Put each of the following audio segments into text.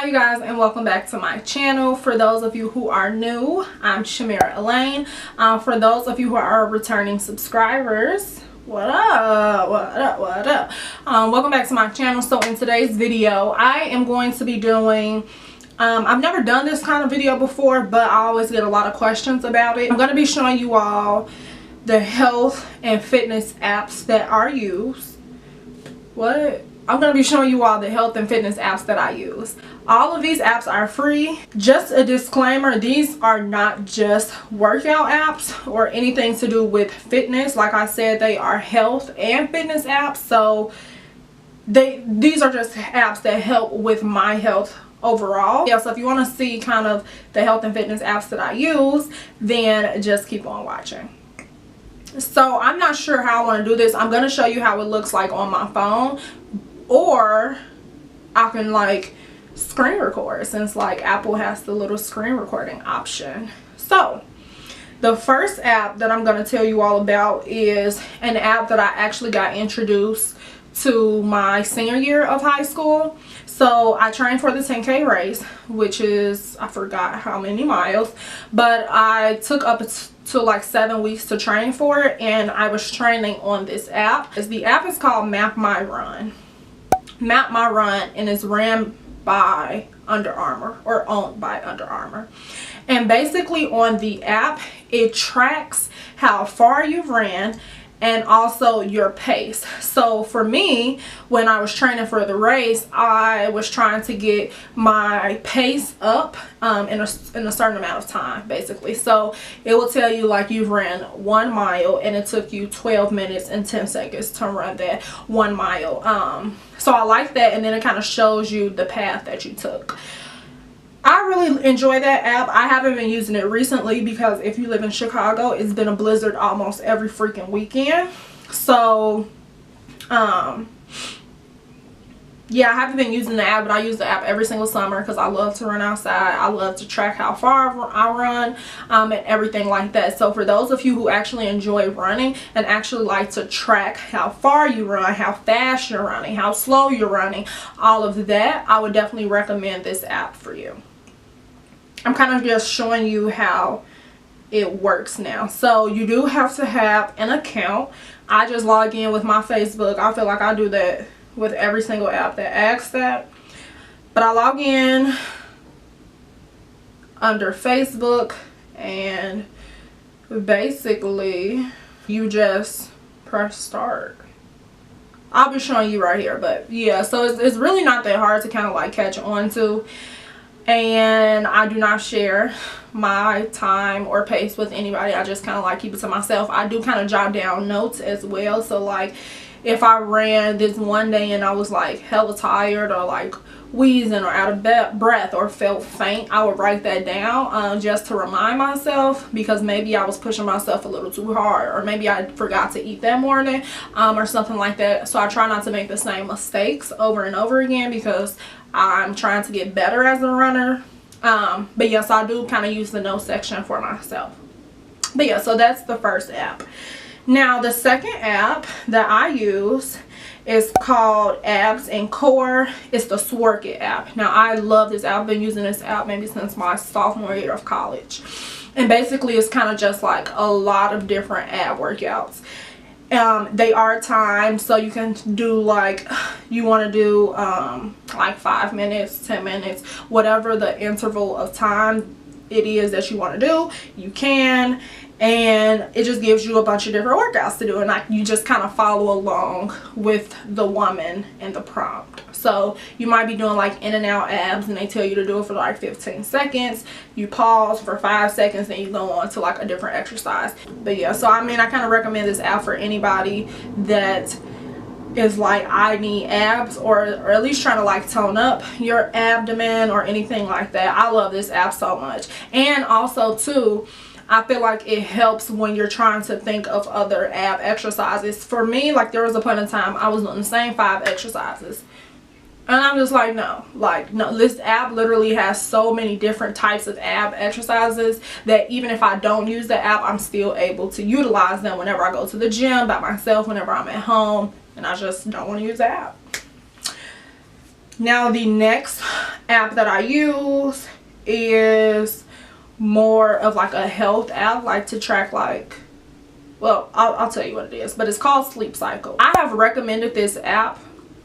Hi you guys, and welcome back to my channel. For those of you who are new, I'm Chamira Elaine. For those of you who are returning subscribers, what up, what up, what up? Welcome back to my channel. So in today's video, I am going to be doing I've never done this kind of video before, but I always get a lot of questions about it. I'm going to be showing you all the health and fitness apps that are used. I'm going to be showing you all the health and fitness apps that I use. All of these apps are free. Just a disclaimer, these are not just workout apps or anything to do with fitness. Like I said, they are health and fitness apps. So these are just apps that help with my health overall. Yeah, so if you want to see kind of the health and fitness apps that I use, then just keep on watching. So I'm not sure how I want to do this. I'm going to show you how it looks like on my phone, or I can like screen record, since like Apple has the little screen recording option. So the first app that I'm going to tell you all about is an app that I actually got introduced to my senior year of high school. So I trained for the 10K race, which is, I forgot how many miles, but I took up to like 7 weeks to train for it, and I was training on this app. The app is called Map My Run, and it's ran by Under Armour, or owned by Under Armour. And basically on the app, it tracks how far you've ran and also your pace. So for me, when I was training for the race, I was trying to get my pace up in a certain amount of time, basically. So it will tell you like you've ran 1 mile and it took you 12 minutes and 10 seconds to run that 1 mile. So I like that, and then it kind of shows you the path that you took. I really enjoy that app. I haven't been using it recently because if you live in Chicago, it's been a blizzard almost every freaking weekend. So yeah, I haven't been using the app, but I use the app every single summer because I love to run outside. I love to track how far I run and everything like that. So for those of you who actually enjoy running and actually like to track how far you run, how fast you're running, how slow you're running, all of that, I would definitely recommend this app for you. I'm kind of just showing you how it works now. So you do have to have an account. I just log in with my Facebook. I feel like I do that with every single app that asks that. But I log in under Facebook, and basically you just press start. I'll be showing you right here, but yeah, so it's really not that hard to kind of like catch on to. And I do not share my time or pace with anybody. I just kind of like keep it to myself. I do kind of jot down notes as well. So like if I ran this one day and I was like hella tired or like wheezing or out of breath or felt faint, I would write that down just to remind myself, because maybe I was pushing myself a little too hard, or maybe I forgot to eat that morning or something like that. So I try not to make the same mistakes over and over again because I'm trying to get better as a runner. But yes, I do kind of use the notes section for myself. But yeah, so that's the first app. Now the second app that I use is called Abs and Core. It's the Swork It app. Now I love this app. I've been using this app maybe since my sophomore year of college. And basically it's kind of just like a lot of different ab workouts. They are timed, so you can do like, you want to do like 5 minutes, 10 minutes, whatever the interval of time it is that you want to do, you can. And it just gives you a bunch of different workouts to do, and like you just kind of follow along with the woman and the prompt. So you might be doing like in and out abs, and they tell you to do it for like 15 seconds. You pause for 5 seconds, then you go on to like a different exercise. But yeah, so I mean, I kind of recommend this app for anybody that is like, I need abs, or at least trying to like tone up your abdomen or anything like that. I love this app so much. And also too, I feel like it helps when you're trying to think of other ab exercises. For me, like there was a point in time I was doing the same 5 exercises, and I'm just like, no, this app literally has so many different types of ab exercises that even if I don't use the app, I'm still able to utilize them whenever I go to the gym by myself, whenever I'm at home, and I just don't want to use the app. Now the next app that I use is more of like a health app, like to track like, well, I'll tell you what it is, but it's called Sleep Cycle. I have recommended this app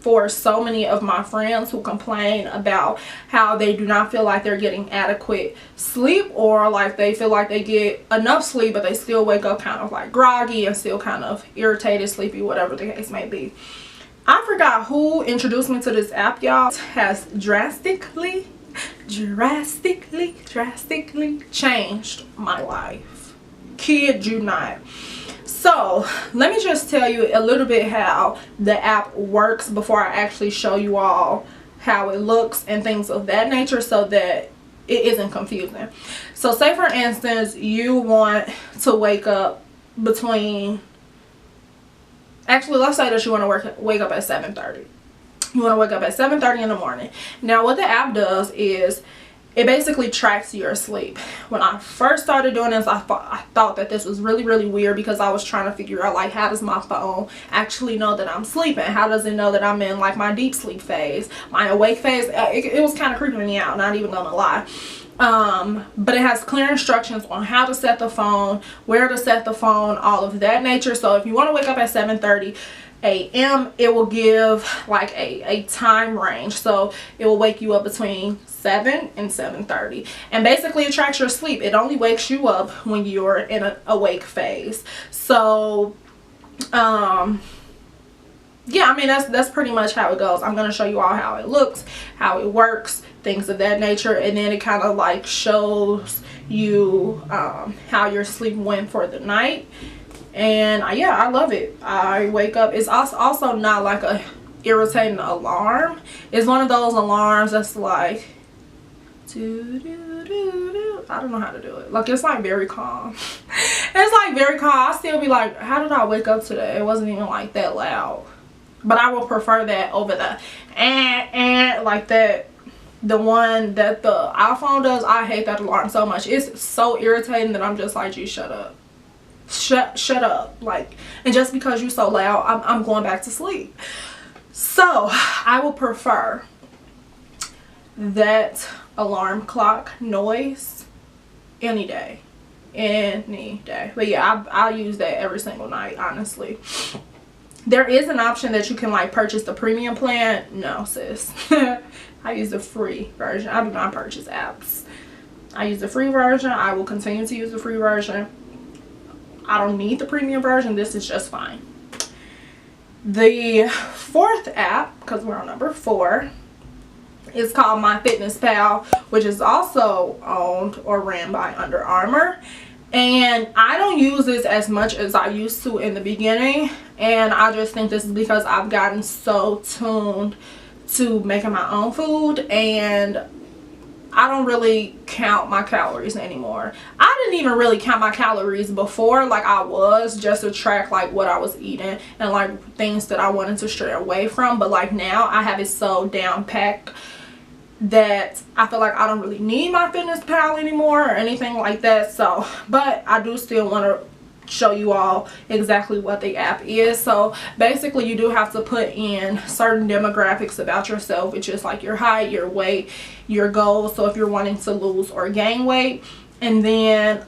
for so many of my friends who complain about how they do not feel like they're getting adequate sleep, or like they feel like they get enough sleep but they still wake up kind of like groggy and still kind of irritated, sleepy, whatever the case may be. I forgot who introduced me to this app, y'all. It has drastically changed my life. Kid you not. So let me just tell you a little bit how the app works before I actually show you all how it looks and things of that nature, so that it isn't confusing. So say for instance you want to wake up between, actually let's say that you want to wake up at 7:30. You want to wake up at 7:30 in the morning. Now what the app does is it basically tracks your sleep. When I first started doing this, I thought that this was really weird, because I was trying to figure out like, how does my phone actually know that I'm sleeping? How does it know that I'm in like my deep sleep phase, my awake phase? It was kind of creeping me out, not even gonna lie. But it has clear instructions on how to set the phone, where to set the phone, all of that nature. So if you want to wake up at 7:30 a.m., it will give like a time range. So it will wake you up between 7 and 7:30, and basically it tracks your sleep. It only wakes you up when you're in an awake phase. So yeah, I mean that's pretty much how it goes. I'm going to show you all how it looks, how it works, things of that nature, and then it kind of like shows you how your sleep went for the night. And yeah, I love it. I wake up, it's also not like a irritating alarm. It's one of those alarms that's like I don't know how to do it. Like, it's like very calm. It's like very calm. I still be like, how did I wake up today? It wasn't even like that loud. But I will prefer that over the like that, the one that the iPhone does. I hate that alarm so much. It's so irritating that I'm just like, gee, shut up. Shut up. Like, and just because you're so loud, I'm going back to sleep. So I will prefer that alarm clock noise any day. But yeah, I'll use that every single night, honestly. There is an option that you can like purchase the premium plan. No, sis. I use the free version. I do not purchase apps. I use the free version. I will continue to use the free version. I don't need the premium version. This is just fine. The fourth app, because we're on number 4, is called MyFitnessPal, which is also owned or ran by Under Armour. And I don't use this as much as I used to in the beginning, and I just think this is because I've gotten so tuned to making my own food, and I don't really count my calories anymore. I didn't even really count my calories before, like I was, just to track like what I was eating and like things that I wanted to stray away from. But like now I have it so down packed that I feel like I don't really need MyFitnessPal anymore or anything like that. So, but I do still want to show you all exactly what the app is. So basically you do have to put in certain demographics about yourself, which is like your height, your weight, your goals. So if you're wanting to lose or gain weight, and then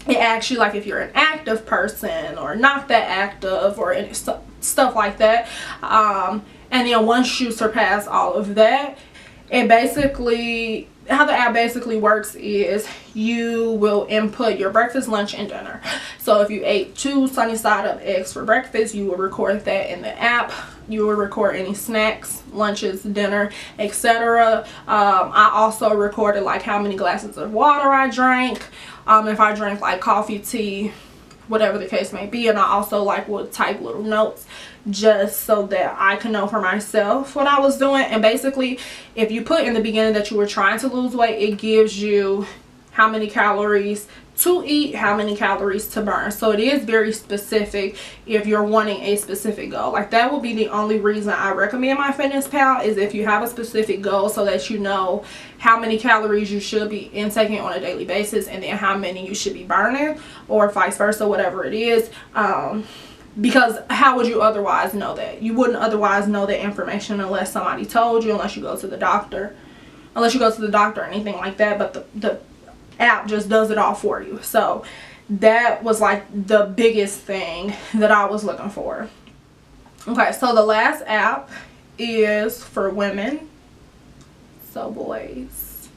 it asks you like if you're an active person or not that active or any stuff like that. And then once you surpass all of that, it basically, how the app basically works is you will input your breakfast, lunch, and dinner. So if you ate 2 sunny side up eggs for breakfast, you will record that in the app. You will record any snacks, lunches, dinner, etc. I also recorded like how many glasses of water I drank, if I drank like coffee, tea, whatever the case may be. And I also like would type little notes just so that I can know for myself what I was doing. And basically if you put in the beginning that you were trying to lose weight, it gives you how many calories to eat, how many calories to burn. So it is very specific if you're wanting a specific goal. Like that will be the only reason I recommend MyFitnessPal, is if you have a specific goal, so that you know how many calories you should be intaking on a daily basis and then how many you should be burning, or vice versa, whatever it is. because how would you otherwise know that? You wouldn't otherwise know that information unless somebody told you, unless you go to the doctor. Unless you go to the doctor or anything like that. But the app just does it all for you. So that was like the biggest thing that I was looking for. Okay, so the last app is for women. So boys,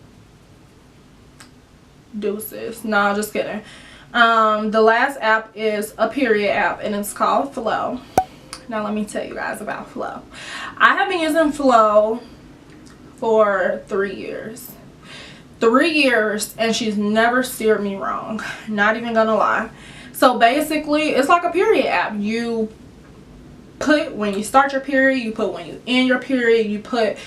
deuces. No, just kidding. The last app is a period app, and it's called Flow. Now let me tell you guys about Flow. I have been using Flow for 3 years. 3 years, and she's never steered me wrong. Not even gonna lie. So basically, it's like a period app. You put when you start your period, you put when you end your period, you put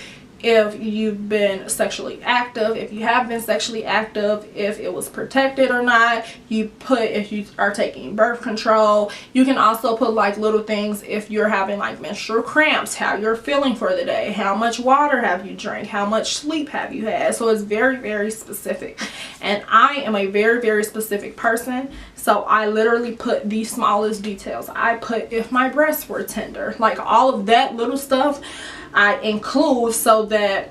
if you've been sexually active, if you have been sexually active, if it was protected or not. You put if you are taking birth control. You can also put like little things if you're having like menstrual cramps, how you're feeling for the day, how much water have you drank, how much sleep have you had. So it's very, very specific, and I am a very, very specific person. So I literally put the smallest details. I put if my breasts were tender, like all of that little stuff I include, so that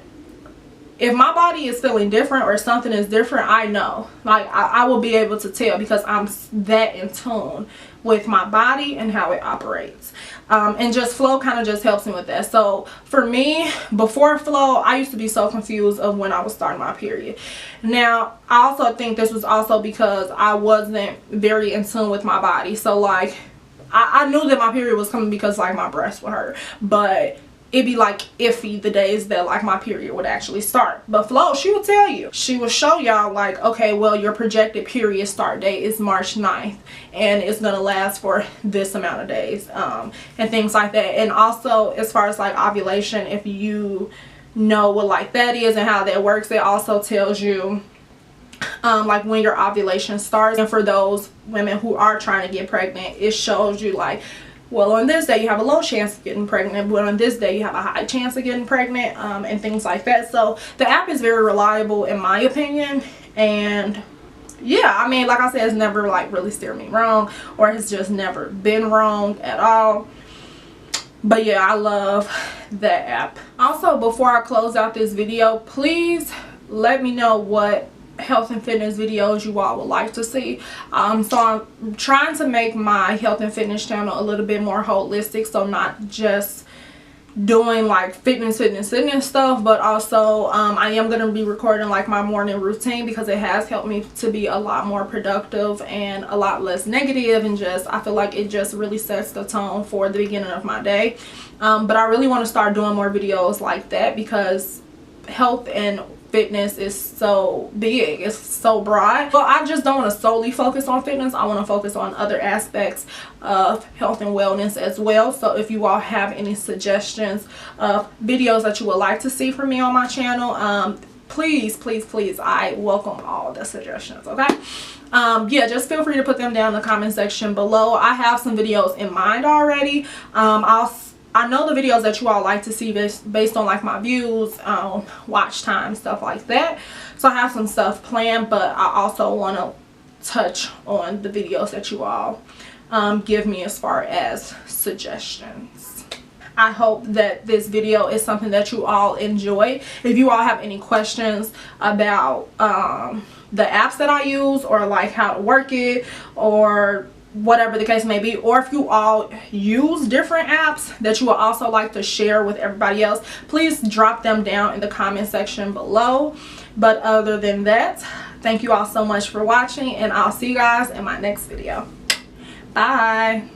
if my body is feeling different or something is different, I know. Like I will be able to tell, because I'm that in tune with my body and how it operates. And just Flow kind of just helps me with that. So for me, before Flow, I used to be so confused of when I was starting my period. Now I also think this was also because I wasn't very in tune with my body. So like I knew that my period was coming because like my breasts would hurt, but it'd be like iffy the days that like my period would actually start. But Flow, she would tell you, she would show y'all like, okay, well, your projected period start date is March 9th and it's gonna last for this amount of days, and things like that. And also as far as like ovulation, if you know what like that is and how that works, it also tells you like when your ovulation starts. And for those women who are trying to get pregnant, it shows you like, well, on this day you have a low chance of getting pregnant, but on this day you have a high chance of getting pregnant, and things like that. So the app is very reliable in my opinion. And yeah, I mean, like I said, it's never like really steered me wrong, or it's just never been wrong at all. But yeah, I love that app. Also, before I close out this video, please let me know what health and fitness videos you all would like to see. So I'm trying to make my health and fitness channel a little bit more holistic, so not just doing like fitness stuff, but also I am going to be recording like my morning routine, because it has helped me to be a lot more productive and a lot less negative, and just I feel like it just really sets the tone for the beginning of my day. But I really want to start doing more videos like that, because health and fitness is so big, it's so broad. But I just don't want to solely focus on fitness. I want to focus on other aspects of health and wellness as well. So if you all have any suggestions of videos that you would like to see from me on my channel, please, I welcome all the suggestions. Okay, yeah, just feel free to put them down in the comment section below. I have some videos in mind already. I know the videos that you all like to see based on like my views, watch time, stuff like that. So I have some stuff planned, but I also want to touch on the videos that you all give me as far as suggestions. I hope that this video is something that you all enjoy. If you all have any questions about the apps that I use, or like how to work it, or whatever the case may be, or if you all use different apps that you would also like to share with everybody else, please drop them down in the comment section below. But other than that, thank you all so much for watching, and I'll see you guys in my next video. Bye.